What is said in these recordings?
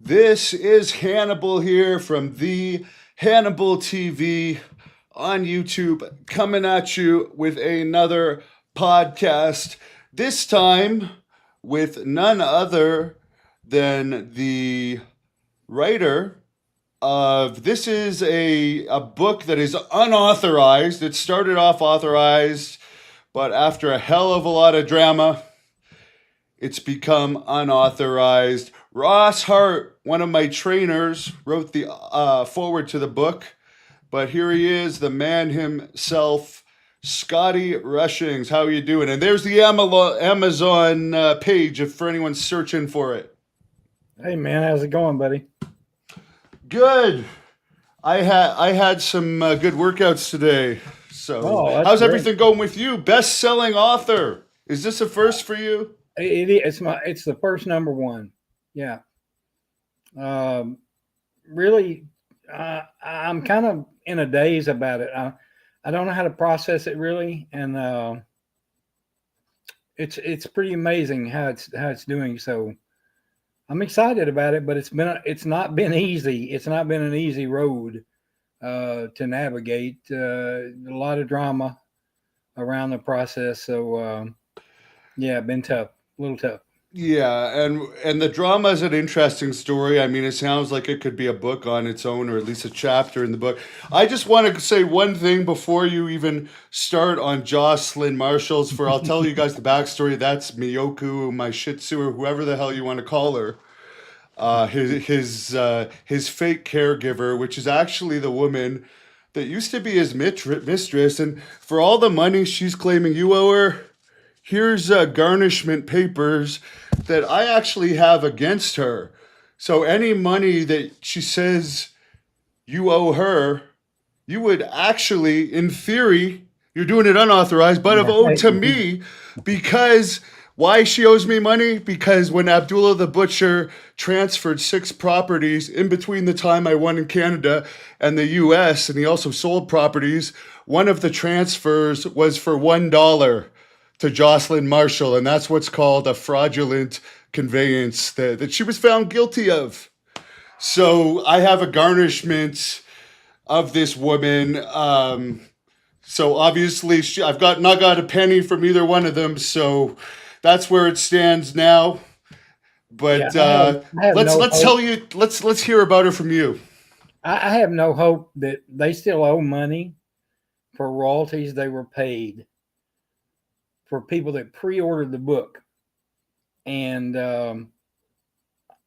This is Hannibal here from the Hannibal TV on YouTube, coming at you with another podcast. This time with none other than the writer of this is a book that is unauthorized. It started off authorized, but after a hell of a lot of drama, it's become unauthorized. Ross Hart, one of my trainers, wrote the forward to the book, but here he is, the man himself, Scotty Rushings. How are you doing? And there's the Amazon page if for anyone searching for it. Hey man, how's it going, buddy? Good. I had some good workouts today. So Oh, that's how's great. everything going with you? Best-selling author. Is this a first for you? It's the first number one. Yeah. Um, really, I'm kind of in a daze about it. I don't know how to process it really, and it's pretty amazing how it's doing. So I'm excited about it, but it's not been easy. It's not been an easy road to navigate. A lot of drama around the process. So yeah, been tough, a little tough. Yeah, and the drama is an interesting story. I mean, it sounds like it could be a book on its own, or at least a chapter in the book. I just want to say one thing before you even start on Jocelyn Marshall's. For I'll tell you guys the backstory. That's Miyoku, my Shih Tzu, or whoever the hell you want to call her. His fake caregiver, which is actually the woman that used to be his mistress, and for all the money she's claiming you owe her, here's garnishment papers that I actually have against her. So any money that she says you owe her, you would actually, in theory, you're doing it unauthorized, but have owed Right. to me because why she owes me money? Because when Abdullah the Butcher transferred 6 properties in between the time I won in Canada and the US, and he also sold properties, one of the transfers was for $1 to Jocelyn Marshall, and that's what's called a fraudulent conveyance that she was found guilty of. So I have a garnishment of this woman. So obviously, I've got not got a penny from either one of them. So that's where it stands now. Yeah, But I have no let's hope. tell you let's hear about her from you. I have no hope that they still owe money for royalties they were paid for people that pre-ordered the book, and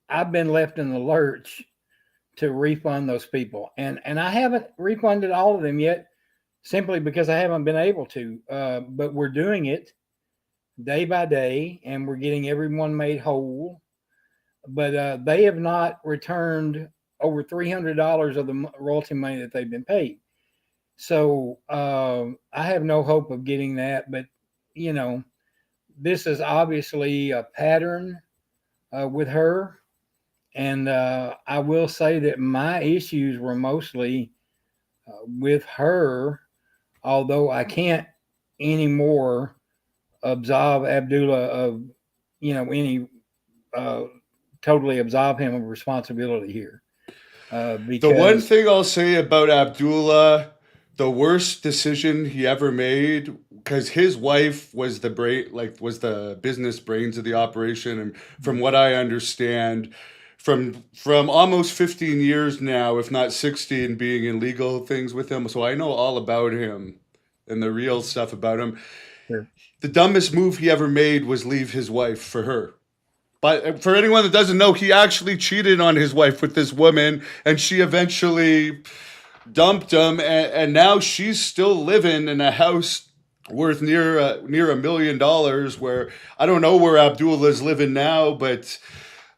I've been left in the lurch to refund those people, and I haven't refunded all of them yet, simply because I haven't been able to. But we're doing it day by day, and we're getting everyone made whole. But they have not returned over $300 of the royalty money that they've been paid. So I have no hope of getting that. But you know, this is obviously a pattern with her, and I will say that my issues were mostly with her, although I can't anymore absolve Abdullah of any uh, totally absolve him of responsibility here The one because thing I'll say about Abdullah, the worst decision he ever made, because his wife was the brain, like was the business brains of the operation, and from what I understand, from almost 15 years now, if not 16, being in legal things with him, so I know all about him and the real stuff about him. The dumbest move he ever made was leave his wife for her. But for anyone that doesn't know, he actually cheated on his wife with this woman, and she eventually dumped him, and now she's still living in a house worth near $1 million. Where I don't know where Abdullah's living now, but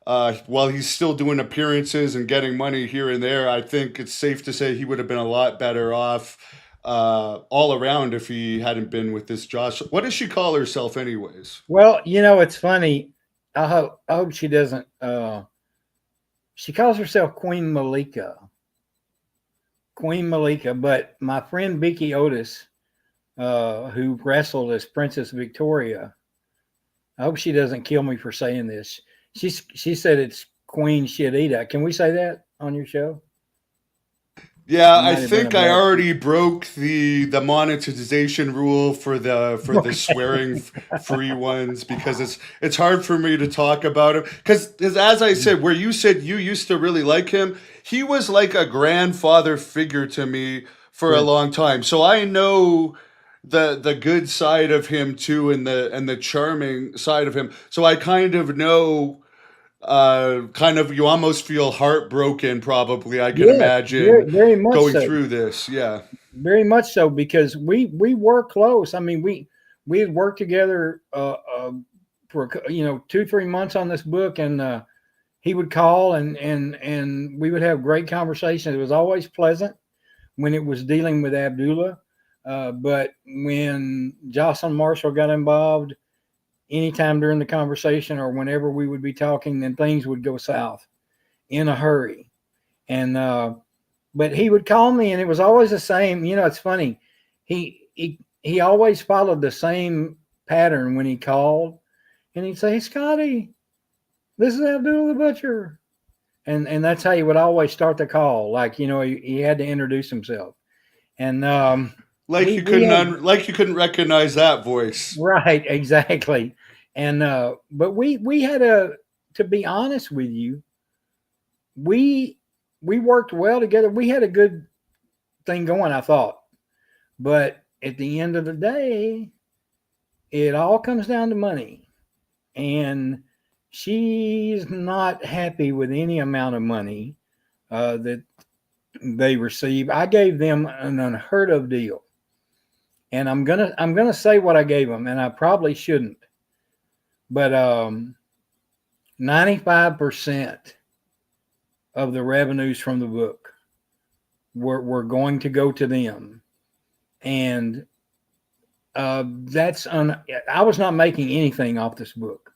while he's still doing appearances and getting money here and there, I think it's safe to say he would have been a lot better off all around if he hadn't been with this Josh. What does she call herself, anyways? well, it's funny. I hope she doesn't. She calls herself Queen Malika. But my friend Vicky Otis, who wrestled as Princess Victoria, I hope she doesn't kill me for saying this. She said it's queen shit eater. Can we say that on your show? Yeah, It I might have been a think I bad. already broke the monetization rule for the swearing free ones because it's hard for me to talk about him because as I said, where you said you used to really like him, he was like a grandfather figure to me for a Sure. long time. So I know the good side of him too and the charming side of him. So I kind of know kind of you almost feel heartbroken probably I can Yes, very, imagine very much going so. through this. Yeah. Very much so because we were close. I mean, we had worked together for 2 3 months on this book, and he would call and we would have great conversations. It was always pleasant when it was dealing with Abdullah, but when Jocelyn Marshall got involved, anytime during the conversation or whenever we would be talking, then things would go south in a hurry. And but he would call me, and it was always the same. It's funny. He always followed the same pattern when he called, and he'd say, "Hey, Scotty, this is Abdullah the Butcher," and that's how he would always start the call. Like he had to introduce himself, and we had Like you couldn't recognize that voice. right exactly, and but we had a to be honest with you, we we worked well together. We had a good thing going, I thought. But at the end of the day, it all comes down to money. And she's not happy with any amount of money that they receive. I gave them an unheard of deal. And I'm gonna say what I gave them, and I probably shouldn't. But 95% of the revenues from the book were going to go to them. And I was not making anything off this book.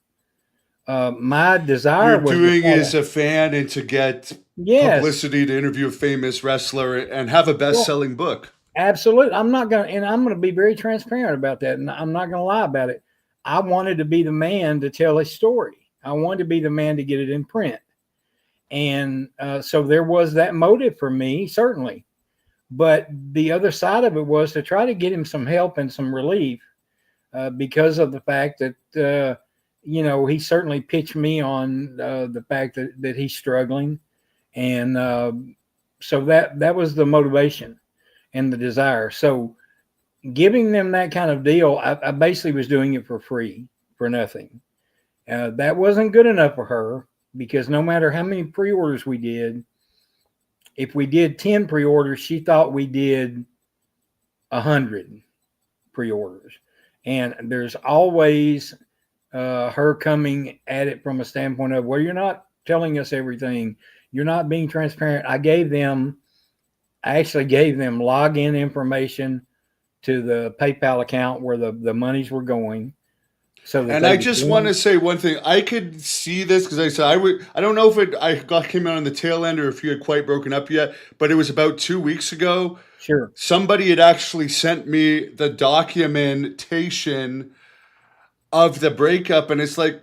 My You're desire was to doing try it to, as a fan and to get yes, publicity to interview a famous wrestler and have a well, best-selling book. absolutely. I'm gonna be very transparent about that, and I'm not gonna lie about it. I wanted to be the man to tell his story. I wanted to be the man to get it in print, and so there was that motive for me, certainly. But the other side of it was to try to get him some help and some relief because of the fact that he certainly pitched me on the fact that he's struggling, and so that was the motivation and the desire. So giving them that kind of deal, I basically was doing it for free, for nothing. That wasn't good enough for her because no matter how many pre-orders we did, if we did 10 pre-orders, she thought we did 100 pre-orders. And there's always her coming at it from a standpoint of, well, you're not telling us everything. You're not being transparent. I actually gave them login information to the PayPal account where the monies were going so that And they I could just want to say one thing. I could see this because I said I don't know if came out on the tail end or if you had quite broken up yet, but it was about 2 weeks ago. sure. Somebody had actually sent me the documentation of the breakup, and it's like,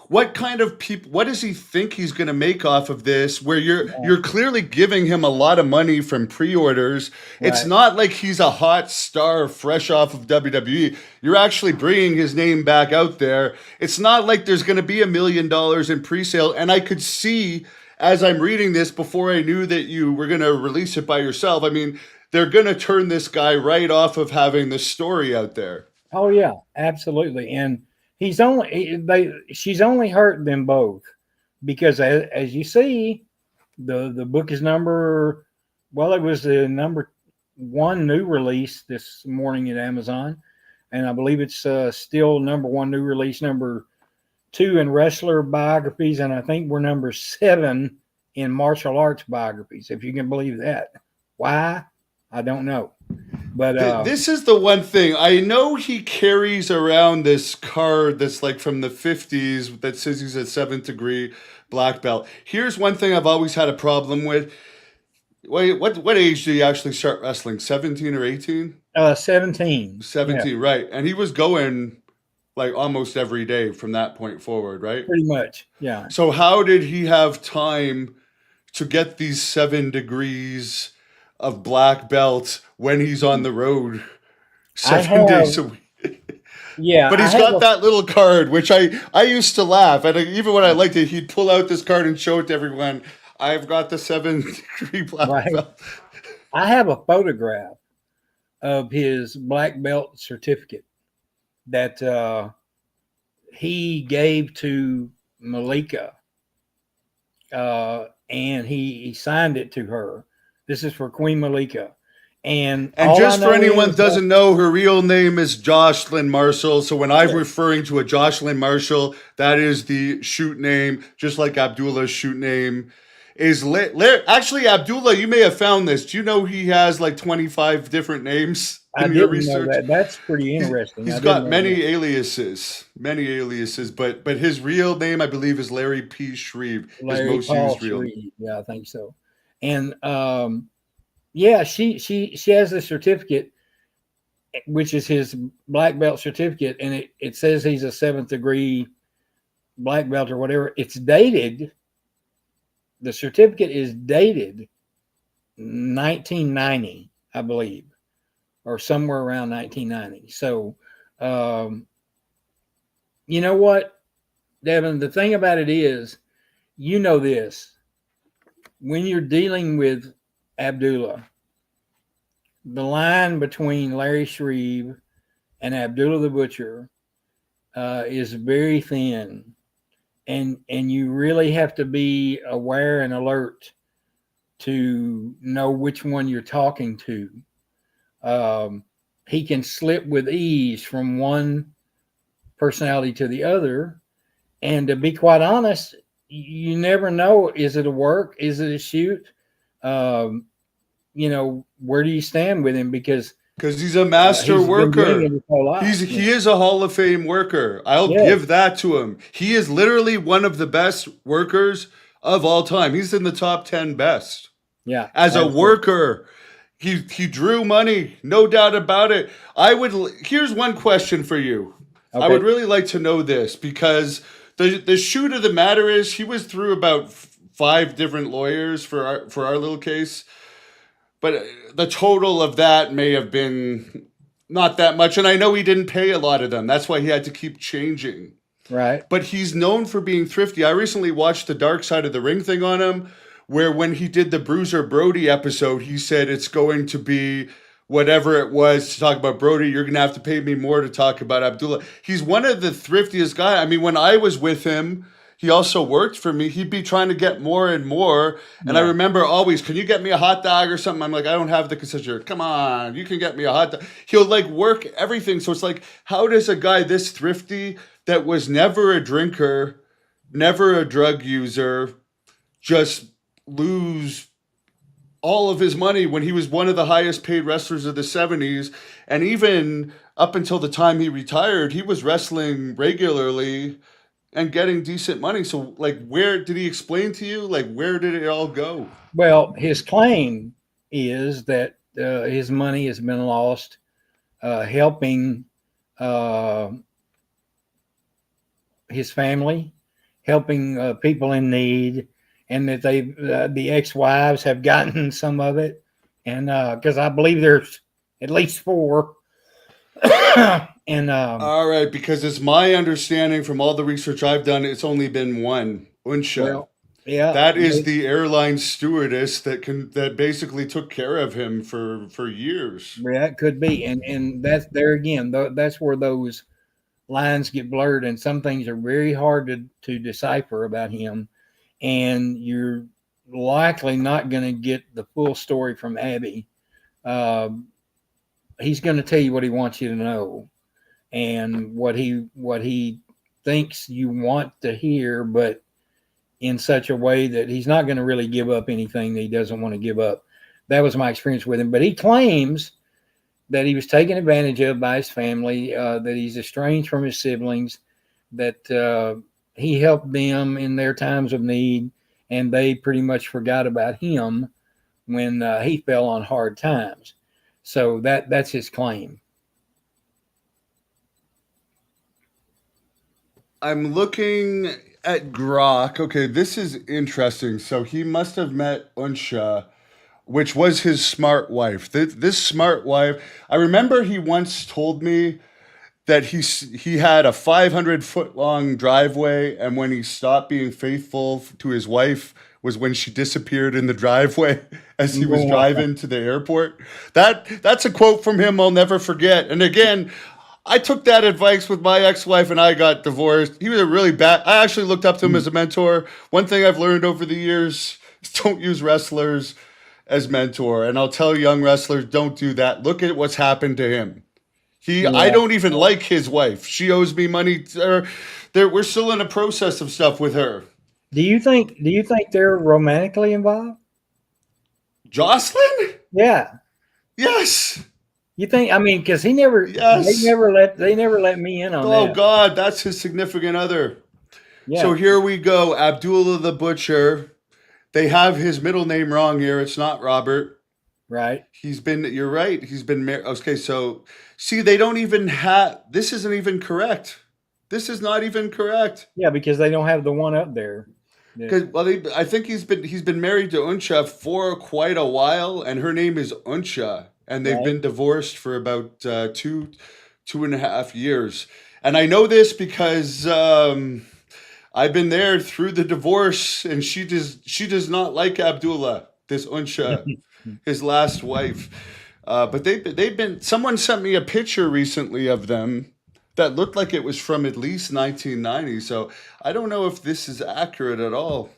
what kind of people, what does he think he's going to make off of this, where Yeah, you're clearly giving him a lot of money from pre-orders. It's right. not like he's a hot star fresh off of WWE. You're actually bringing his name back out there. It's not like there's going to be $1 million in pre-sale. And I could see as I'm reading this before I knew that you were going to release it by yourself. I mean, they're going to turn this guy right off of having the story out there. Oh yeah, absolutely. And she's only hurt them both because as you see, the book is it was the number one new release this morning at Amazon, and I believe it's still number one new release, number two in wrestler biographies, and I think we're number seven in martial arts biographies, if you can believe that. Why? I don't know. But This is the one thing. I know he carries around this card that's like from the 50s that says he's a seventh degree black belt. Here's one thing I've always had a problem with. Wait, what age did he actually start wrestling? 17 or 18? 17. Yeah. 17, right. And he was going like almost every day from that point forward, right? Pretty much. Yeah. So how did he have time to get these 7 degrees of black belt when he's on the road I 7 days have, a week? yeah, But I he's have got a, that little card, which I used to laugh. And even when I liked it, he'd pull out this card and show it to everyone. I've got the 7 degree black right. belt. I have a photograph of his black belt certificate that he gave to Malika, and he signed it to her. This is for Queen Malika. And And all I just for know anyone is that doesn't know, her real name is Jocelyn Marshall. So when I'm yes, referring to a Jocelyn Marshall, that is the shoot name, just like Abdullah's shoot name is actually Abdullah. You may have found this. Do you know he has like 25 different names I in your didn't know research? that. That's pretty He's interesting. I he's didn't got know that. many aliases, but his real name I believe is Larry P. Shreve, his Larry most Paul used real. Shreve. Yeah, I think so. And yeah, she has the certificate, which is his black belt certificate, and it says he's a 7th degree black belt or whatever. It's dated. The certificate is dated 1990, I believe, or somewhere around 1990. So, um, you know what, Devin? The thing about it is, you know this, when you're dealing with Abdullah, the line between Larry Shreve and Abdullah the Butcher is very thin, and you really have to be aware and alert to know which one you're talking to. Um, he can slip with ease from one personality to the other, and to be quite honest, you never know: is it a work? Is it a shoot? Um, where do you stand with him? Because Because he's a master he's been doing it worker. his whole life. He is a Hall of Fame worker. I'll Yes, give that to him. He is literally one of the best workers of all time. He's in the top 10 best. yeah, As a absolutely. worker, he drew money, no doubt about it. Here's one question for you. I would Okay, really like to know this because the shoot of the matter is he was through about 5 different lawyers for our little case. But the total of that may have been not that much. And I know he didn't pay a lot of them. That's why he had to keep changing. right. But he's known for being thrifty. I recently watched the Dark Side of the Ring thing on him, where when he did the Bruiser Brody episode, he said it's going to be whatever it was to talk about Brody. You're going to have to pay me more to talk about Abdullah. He's one of the thriftiest guys. I mean, when I was with him, he also worked for me. He'd be trying to get more and more. And I Yeah. remember always, can you get me a hot dog or something? I'm like, I don't have the concessionaire. Come on, you can get me a hot dog. He'll like work everything. So it's like, how does a guy this thrifty that was never a drinker, never a drug user, just lose all of his money when he was one of the highest paid wrestlers of the 70s? And even up until the time he retired, he was wrestling regularly and getting decent money. So, like, where did he explain to you? Like, where did it all go? Well, his claim is that his money has been lost helping uh, his family, helping people in need, and that the ex-wives have gotten some of it, and because I believe there's at least 4, and All right, because it's my understanding from all the research I've done, it's only been one, Unsha. well, yeah, That is the airline stewardess that basically took care of him for years. yeah, it could be, and that's there again. That's where those lines get blurred, and some things are very hard to decipher about him, and you're likely not going to get the full story from Abby. Um, he's going to tell you what he wants you to know, and what he thinks you want to hear, but in such a way that he's not going to really give up anything that he doesn't want to give up. That was my experience with him. But he claims that he was taken advantage of by his family, that he's estranged from his siblings, that he helped them in their times of need, and they pretty much forgot about him when he fell on hard times. So that's his claim. I'm looking at Grok. Okay, this is interesting. So he must have met Unsha, which was his smart wife. This smart wife, I remember he once told me that he had a 500-foot long driveway, and when he stopped being faithful to his wife was when she disappeared in the driveway as he was Wow. driving to the airport. That's a quote from him I'll never forget. And again, I took that advice with my ex-wife and I got divorced. He was a really bad. I actually looked up to him as a mentor. One thing I've learned over the years is don't use wrestlers as mentor. And I'll tell young wrestlers, don't do that. Look at what's happened to him. I Yeah. don't even like his wife. She owes me money. We're still in a process of stuff with her. Do you think they're romantically involved? Jocelyn? Yeah. Yes. You think? I mean, because he never, they Yes. never let me in on Oh that. God, that's his significant other. So Yeah. here we go. Abdullah the Butcher. They have his middle name wrong here. It's not Robert. Right. You're right. He's been married. Okay, so see, they don't even have, this isn't even correct. This is not even correct. Yeah, because they don't have the one up there. Because I think he's been married to Unsha for quite a while, and her name is Unsha, and they've Right. been divorced for about 2.5 years. And I know this because I've been there through the divorce, and she does not like Abdullah, this Unsha, his last wife. But they've been. Someone sent me a picture recently of them that looked like it was from at least 1990. So I don't know if this is accurate at all.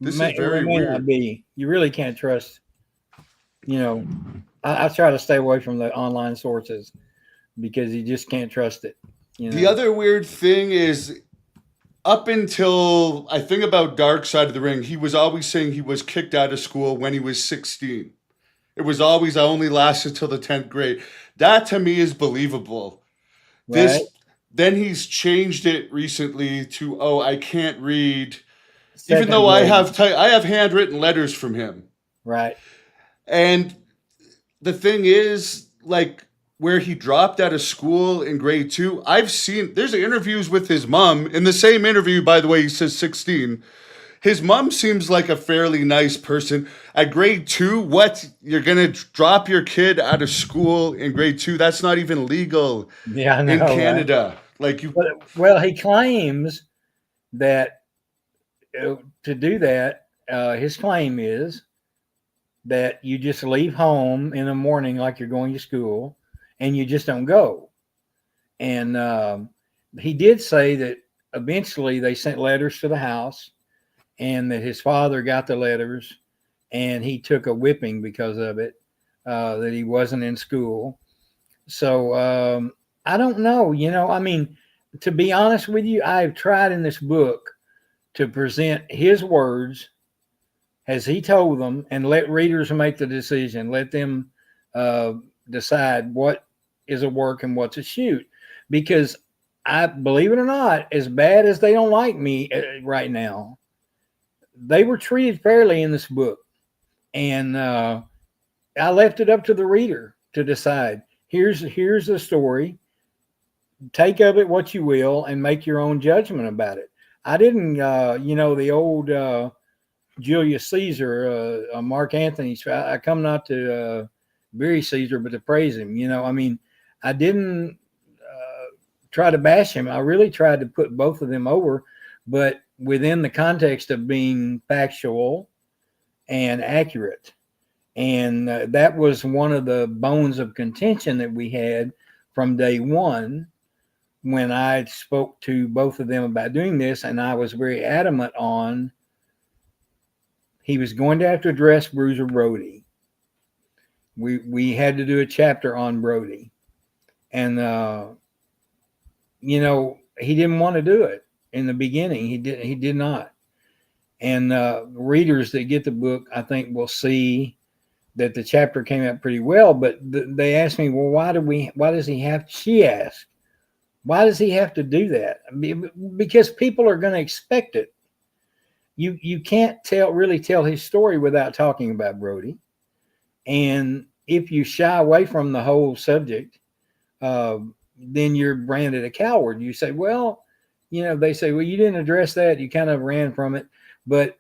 This is It very may not weird. be. You really can't trust. You know, I try to stay away from the online sources because you just can't trust it. You The know. other weird thing is, up until I think about Dark Side of the Ring, he was always saying he was kicked out of school when he was 16. It was always, I only lasted till the 10th grade. That to me is believable. Right. This Then he's changed it recently to, oh, I can't read, even Second though I grade. have handwritten letters from him. Right. And the thing is, like, where he dropped out of school in grade two, there's interviews with his mom. In the same interview, by the way, he says 16. His mom seems like a fairly nice person. At grade two, what? You're going to drop your kid out of school in grade two? That's not even legal Yeah, I in know. Right. Canada. Like, you. But well, he claims that to do that, his claim is that you just leave home in the morning like you're going to school, and you just don't go. And he did say that eventually they sent letters to the house, and that his father got the letters, and he took a whipping because of it. That he wasn't in school. So I don't know. I mean, to be honest with you, I've tried in this book to present his words as he told them and let readers make the decision. Let them uh, decide what is a work and what's a shoot. Because I believe it or not, as bad as they don't like me right now, they were treated fairly in this book. And I left it up to the reader to decide. Here's the story. Take of it what you will and make your own judgment about it. I didn't, the old Julius Caesar, Mark Antony's. I come not to bury Caesar, but to praise him. I mean, I didn't try to bash him. I really tried to put both of them over, but within the context of being factual and accurate. And that was one of the bones of contention that we had from day one when I spoke to both of them about doing this. And I was very adamant on he was going to have to address Bruiser Brody. We had to do a chapter on Brody. And, he didn't want to do it in the beginning. He did not. And readers that get the book, I think, will see that the chapter came out pretty well. But they asked me, well, why does he have, she asked, why does he have to do that? Because people are going to expect it. You can't really tell his story without talking about Brody. And if you shy away from the whole subject, then you're branded a coward. You say, well, they say, well, you didn't address that. You kind of ran from it. But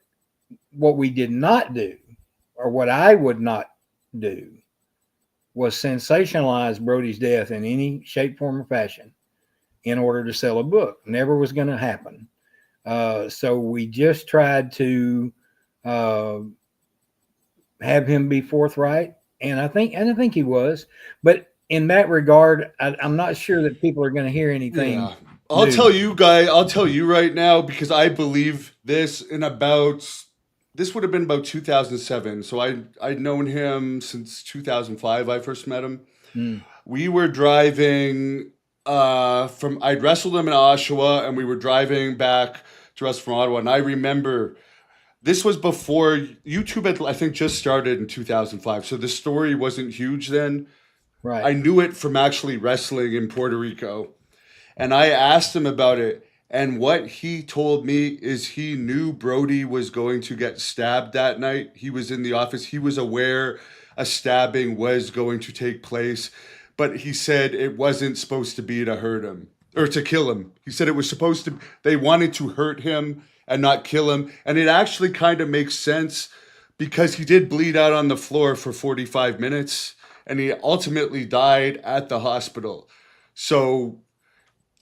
what we did not do, or what I would not do, was sensationalize Brody's death in any shape, form, or fashion in order to sell a book. Never was going to happen. So we just tried to have him be forthright, and I think he was. But in that regard, I'm not sure that people are going to hear anything. Yeah. I'll tell you right now, because I believe this this would have been about 2007. So I'd known him since 2005. I first met him. We were driving I'd wrestled him in Oshawa, and we were driving back to wrestle from Ottawa. And I remember this was before YouTube had, I think, just started in 2005. So the story wasn't huge then. Right. I knew it from actually wrestling in Puerto Rico. And I asked him about it. And what he told me is he knew Brody was going to get stabbed that night. He was in the office. He was aware a stabbing was going to take place. But he said it wasn't supposed to be to hurt him or to kill him. He said it was supposed to, they wanted to hurt him and not kill him. And it actually kind of makes sense because he did bleed out on the floor for 45 minutes and he ultimately died at the hospital. So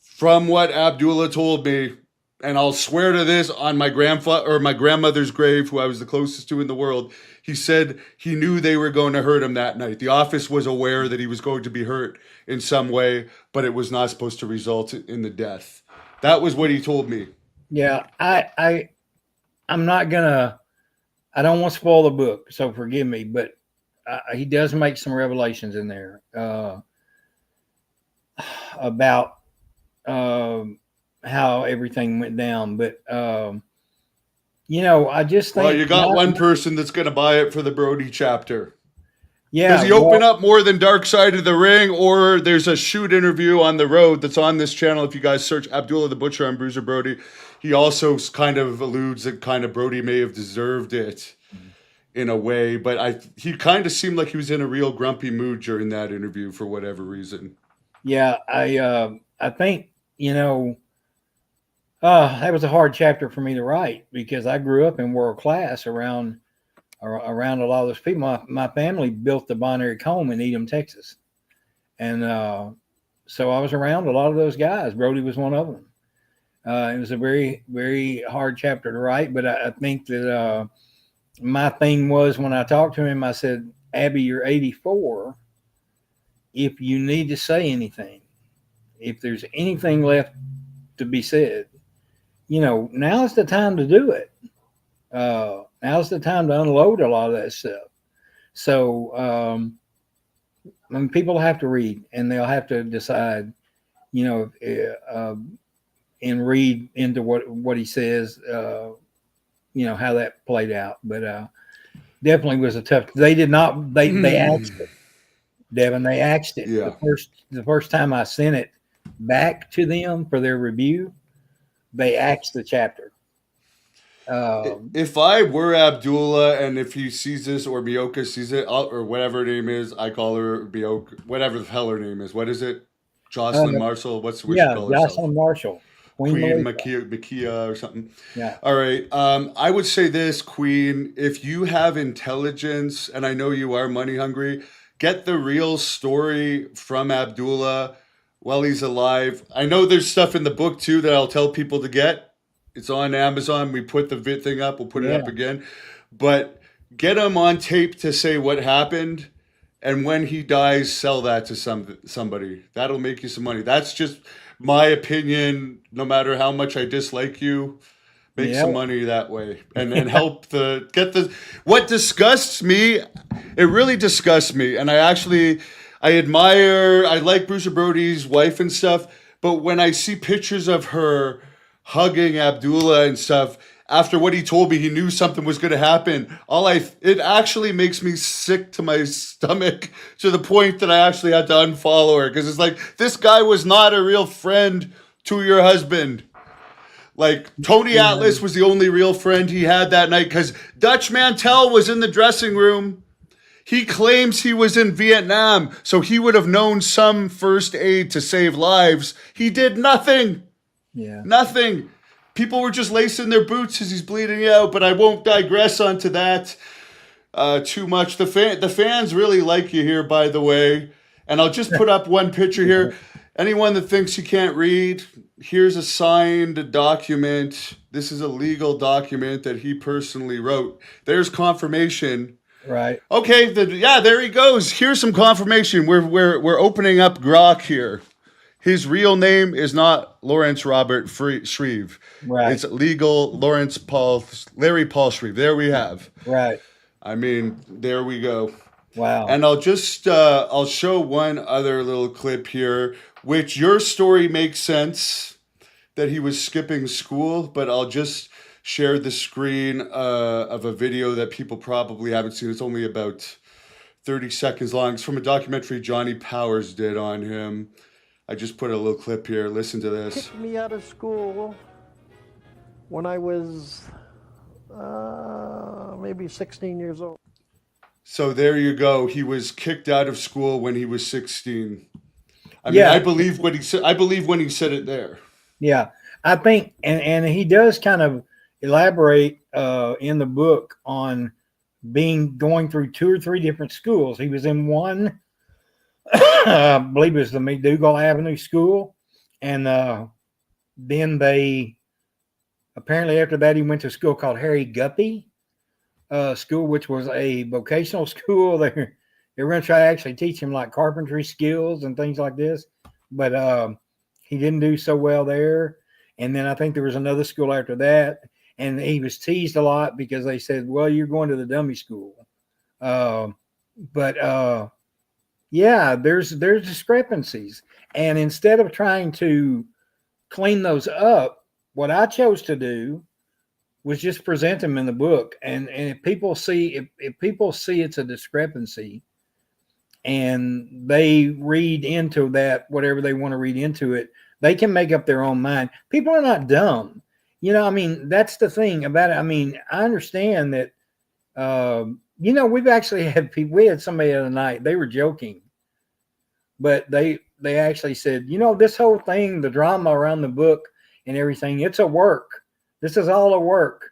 from what Abdullah told me, and I'll swear to this on my grandfather or my grandmother's grave, who I was the closest to in the world, he said he knew they were going to hurt him that night. The office was aware that he was going to be hurt in some way, but it was not supposed to result in the death. That was what he told me. Yeah, I'm not gonna. I don't want to spoil the book, so forgive me, but he does make some revelations in there about how everything went down. But I just think, well, you got one person that's going to buy it for the Brody chapter. Yeah. Does he open up more than Dark Side of the Ring? Or there's a shoot interview on the road that's on this channel. If you guys search Abdullah the Butcher on Bruiser Brody, he also kind of alludes that kind of Brody may have deserved it in a way. But he kind of seemed like he was in a real grumpy mood during that interview for whatever reason. Yeah, I think, that was a hard chapter for me to write because I grew up in world class around a lot of those people. My family built the binary comb in Edom, Texas. And so I was around a lot of those guys. Brody was one of them. It was a very, very hard chapter to write, but I think that my thing was when I talked to him, I said, Abby, you're 84. If you need to say anything, if there's anything left to be said, now's the time to do it. Now's the time to unload a lot of that stuff. So, people have to read and they'll have to decide, and read into what he says, how that played out. But definitely was a tough. They did not. They axed it, Devin. They axed it. Yeah. The first time I sent it back to them for their review, they axed the chapter. If I were Abdullah and if he sees this or Bioka sees it or whatever her name is, I call her Bioka, whatever the hell her name is. What is it? Jocelyn Marshall. What's what she call herself? Jocelyn Marshall. Queen Makia or something. Yeah. All right. I would say this, Queen, if you have intelligence, and I know you are money hungry, get the real story from Abdullah while he's alive. I know there's stuff in the book too that I'll tell people to get. It's on Amazon. We put the thing up. We'll put it up again. But get him on tape to say what happened. And when he dies, sell that to somebody. That'll make you some money. That's just my opinion. No matter how much I dislike you, make some money that way. And help what disgusts me, it really disgusts me. And I like Bruiser Brody's wife and stuff. But when I see pictures of her hugging Abdullah and stuff, after what he told me, he knew something was going to happen. It actually makes me sick to my stomach to the point that I actually had to unfollow her because it's like, this guy was not a real friend to your husband. Like, Tony Atlas was the only real friend he had that night because Dutch Mantell was in the dressing room. He claims he was in Vietnam, so he would have known some first aid to save lives. He did nothing. Yeah. Nothing. People were just lacing their boots as he's bleeding out, but I won't digress onto that too much. The fans really like you here, by the way. And I'll just put up one picture here. Anyone that thinks you can't read, here's a signed document. This is a legal document that he personally wrote. There's confirmation. Right. Okay, there he goes. Here's some confirmation. We're opening up Grok here. His real name is not Lawrence Robert Shreve. Right. It's legal Larry Paul Shreve. There we have. Right. I mean, there we go. Wow. And I'll show one other little clip here, which your story makes sense that he was skipping school, but I'll just share the screen of a video that people probably haven't seen. It's only about 30 seconds long. It's from a documentary Johnny Powers did on him. I just put a little clip here. Listen to this. Kicked me out of school when I was maybe 16 years old. So there you go. He was kicked out of school when he was 16. I mean, Yeah. I believe what he said. I believe when he said it there. Yeah. I think, and he does kind of elaborate in the book on going through 2 or 3 different schools. He was in one, I believe it was the McDougal Avenue School. And then they, apparently after that, he went to a school called Harry Guppy School, which was a vocational school. They were going to try to actually teach him like carpentry skills and things like this. But he didn't do so well there. And then I think there was another school after that. And he was teased a lot because they said, well, you're going to the dummy school. Yeah, there's discrepancies. And instead of trying to clean those up, what I chose to do was just present them in the book. And if people see it's a discrepancy and they read into that, whatever they want to read into it, they can make up their own mind. People are not dumb. You know, I mean, that's the thing about it. I mean, I understand that, you know, we've actually had people, we had somebody the other night, they were joking, but they actually said, you know, this whole thing, the drama around the book and everything, it's a work. This is all a work.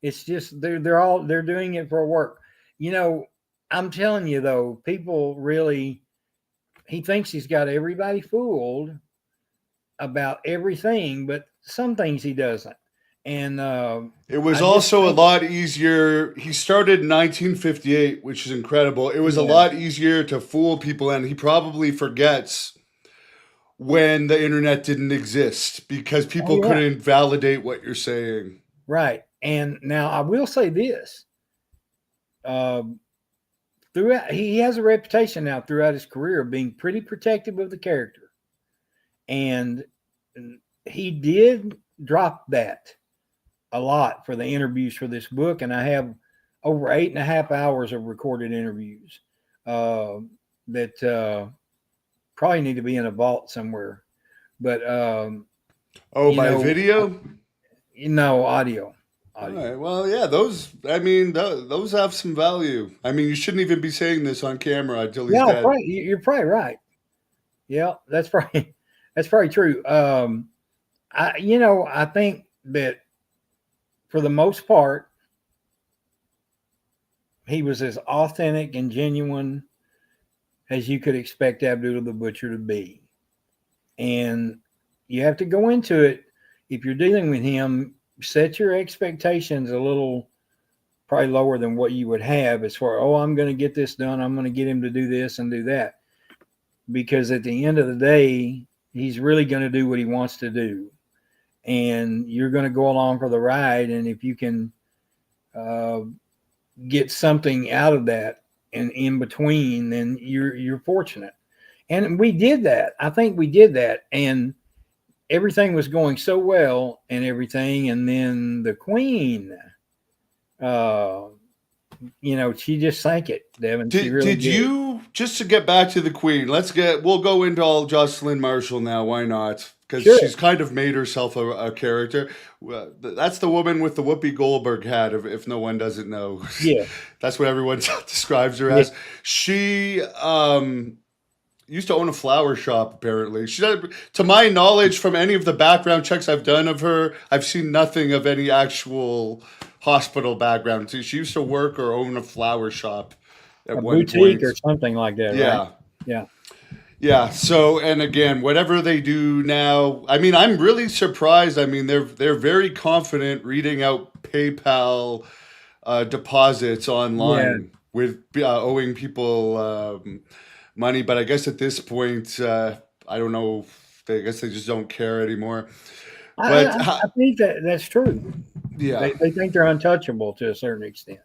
It's just, they're doing it for work. You know, I'm telling you though, people really, he thinks he's got everybody fooled about everything, but some things he doesn't. And it was also a lot easier. He started in 1958, which is incredible. It was a lot easier to fool people, and he probably forgets when the internet didn't exist because people couldn't validate what you're saying. Right. And now I will say this. Throughout, he has a reputation now throughout his career of being pretty protective of the character. And he did drop that a lot for the interviews for this book. And I have over 8.5 hours of recorded interviews that probably need to be in a vault somewhere. But video? Audio. All right. Well, yeah, those have some value. I mean, you shouldn't even be saying this on camera until he's dead. Right. You're probably right. Yeah, that's probably true. I think that for the most part, he was as authentic and genuine as you could expect Abdullah the Butcher to be. And you have to go into it, if you're dealing with him, set your expectations a little probably lower than what you would have as far, I'm going to get this done. I'm going to get him to do this and do that. Because at the end of the day, he's really going to do what he wants to do. And you're going to go along for the ride. And if you can get something out of that and in between, then you're fortunate. And we did that. I think we did that. And everything was going so well and everything. And then the Queen, she just sank it, Devin. Did you, just to get back to the Queen, we'll go into all Jocelyn Marshall now. Why not? Because she's kind of made herself a character. That's the woman with the Whoopi Goldberg hat, if no one doesn't know. Yeah. That's what everyone describes her as. She used to own a flower shop. Apparently, to my knowledge, from any of the background checks I've done of her, I've seen nothing of any actual hospital background. She used to work or own a flower shop at A one boutique point. or something like that, right? Yeah. Yeah. Yeah. So, and again, whatever they do now, I mean, I'm really surprised. I mean, they're very confident reading out PayPal deposits Yeah. online with owing people money. But I guess at this point, I don't know. I guess they just don't care anymore. But I think that's true. yeah. They think they're untouchable to a certain extent.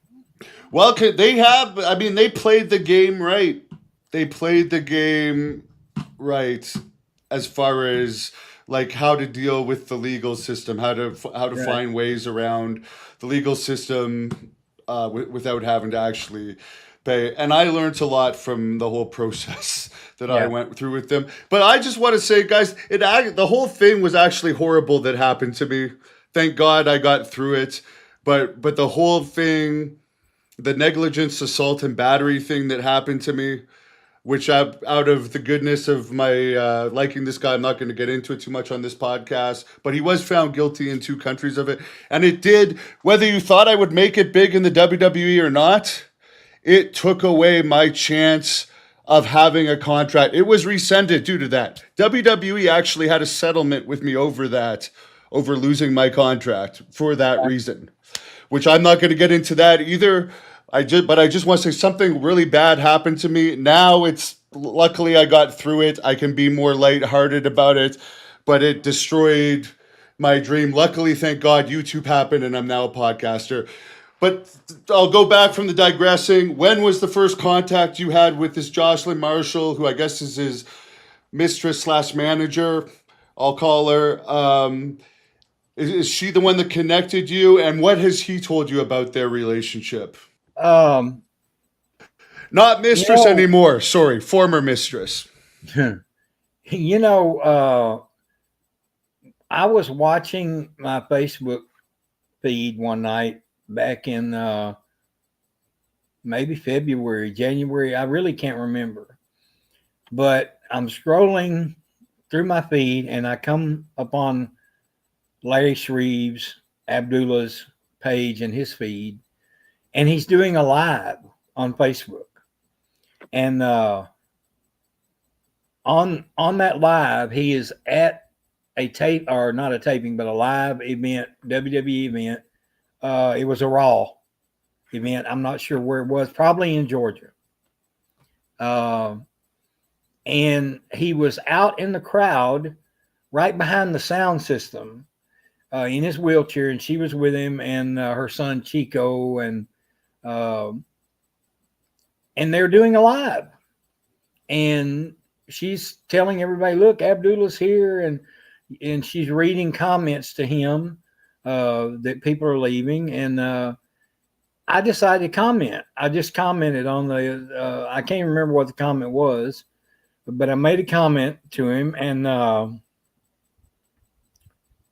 Well, they have. I mean, they played the game right. They played the game right as far as like how to deal with the legal system, how to Right. find ways around the legal system without having to actually pay. And I learned a lot from the whole process that I Yeah. went through with them. But I just want to say, guys, the whole thing was actually horrible that happened to me. Thank God I got through it. But the whole thing, the negligence, assault, and battery thing that happened to me, which out of the goodness of my liking this guy, I'm not going to get into it too much on this podcast, but he was found guilty in 2 countries of it. And it did, whether you thought I would make it big in the WWE or not, it took away my chance of having a contract. It was rescinded due to that. WWE actually had a settlement with me over that, over losing my contract for that reason, which I'm not going to get into that either. But I just want to say something really bad happened to me. Now it's luckily I got through it. I can be more lighthearted about it, but it destroyed my dream. Luckily, thank God, YouTube happened, and I'm now a podcaster. But I'll go back from the digressing. When was the first contact you had with this Jocelyn Marshall, who I guess is his mistress slash manager? I'll call her. Is she the one that connected you? And what has he told you about their relationship? Um, Not you mistress know, anymore. Sorry, former mistress. you know, I was watching my Facebook feed one night back in maybe February, January. I really can't remember. But I'm scrolling through my feed and I come upon Larry Shreve's, Abdullah's page and his feed, and he's doing a live on Facebook. And on that live, he is at a tape, or not a taping, but a live event, WWE event. It was a Raw event. I'm not sure where it was, probably in Georgia. And he was out in the crowd, right behind the sound system, in his wheelchair, and she was with him, and her son Chico, uh, and they're doing a live, and she's telling everybody, "Look, Abdullah's here," and she's reading comments to him that people are leaving, and I decided to comment. I just commented on the. I can't remember what the comment was, but I made a comment to him, and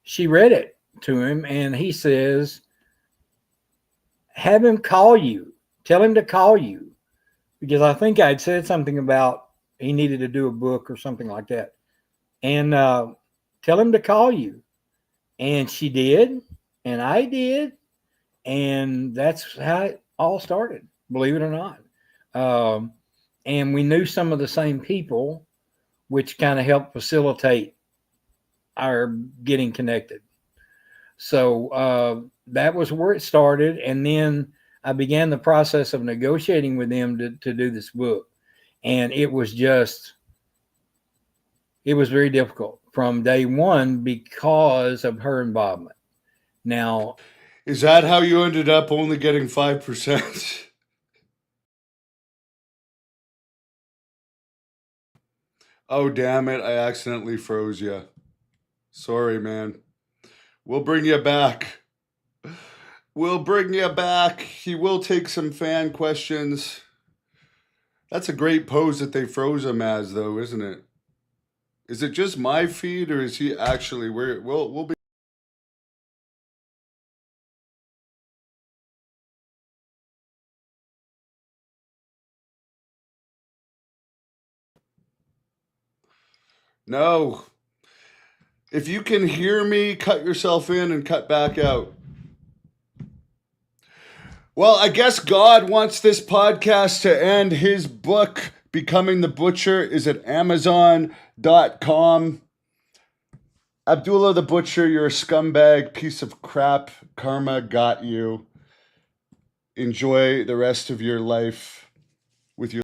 she read it to him, and he says, "Have him call you. Tell him to call you," because I think I'd said something about he needed to do a book or something like that, and tell him to call you. And she did, and I did, and that's how it all started. Believe it or not. Um, and we knew some of the same people, which kind of helped facilitate our getting connected. So that was where it started. And then I began the process of negotiating with them to do this book. And it was very difficult from day one because of her involvement. Now, Is that how you ended up only getting 5%? Oh, damn it. I accidentally froze you. Sorry, man. We'll bring you back. We'll bring you back. He will take some fan questions. That's a great pose that they froze him as, though, isn't it? Is it just my feed, or is he actually? We'll be. No. If you can hear me, cut yourself in and cut back out. Well, I guess God wants this podcast to end. His book, Becoming the Butcher, is at Amazon.com. Abdullah the Butcher, you're a scumbag, piece of crap. Karma got you. Enjoy the rest of your life.